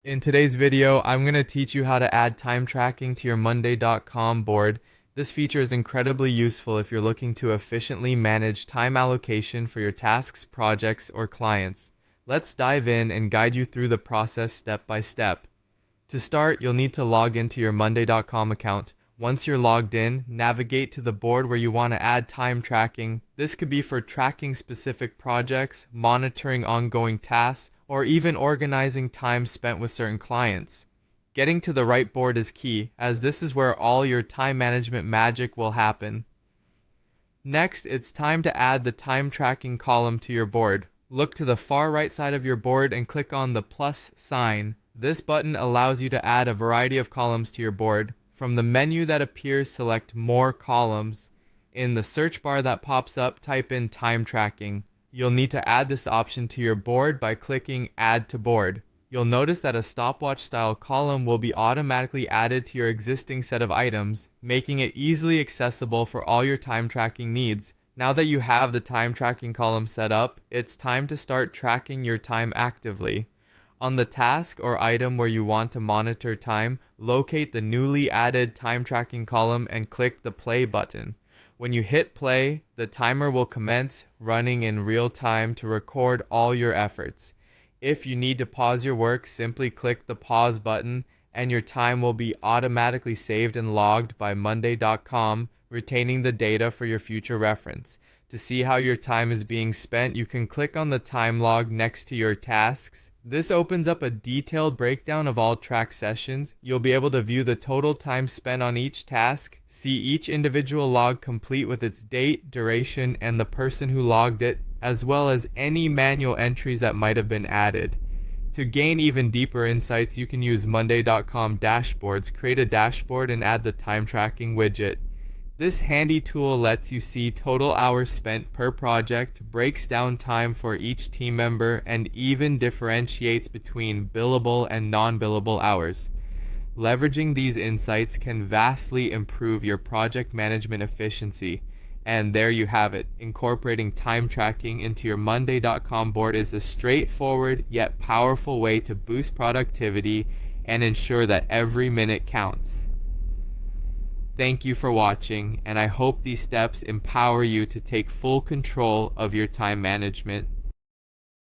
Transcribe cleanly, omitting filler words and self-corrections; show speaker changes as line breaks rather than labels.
In today's video, I'm going to teach you how to add time tracking to your Monday.com board. This feature is incredibly useful if you're looking to efficiently manage time allocation for your tasks, projects, or clients. Let's dive in and guide you through the process step by step. To start, you'll need to log into your Monday.com account. Once you're logged in, navigate to the board where you want to add time tracking. This could be for tracking specific projects, monitoring ongoing tasks, or even organizing time spent with certain clients. Getting to the right board is key, as this is where all your time management magic will happen. Next, it's time to add the time tracking column to your board. Look to the far right side of your board and click on the plus sign. This button allows you to add a variety of columns to your board. From the menu that appears, select More Columns. In the search bar that pops up, type in Time Tracking. You'll need to add this option to your board by clicking Add to Board. You'll notice that a stopwatch style column will be automatically added to your existing set of items, making it easily accessible for all your time tracking needs. Now that you have the time tracking column set up, it's time to start tracking your time actively. On the task or item where you want to monitor time, locate the newly added time tracking column and click the play button. When you hit play, the timer will commence running in real time to record all your efforts. If you need to pause your work, simply click the pause button and your time will be automatically saved and logged by Monday.com, retaining the data for your future reference. To see how your time is being spent, you can click on the time log next to your tasks. This opens up a detailed breakdown of all track sessions. You'll be able to view the total time spent on each task, see each individual log complete with its date, duration, and the person who logged it, as well as any manual entries that might have been added. To gain even deeper insights, you can use Monday.com dashboards. Create a dashboard and add the time tracking widget. This handy tool lets you see total hours spent per project, breaks down time for each team member, and even differentiates between billable and non-billable hours. Leveraging these insights can vastly improve your project management efficiency. And there you have it. Incorporating time tracking into your Monday.com board is a straightforward yet powerful way to boost productivity and ensure that every minute counts. Thank you for watching, and I hope these steps empower you to take full control of your time management.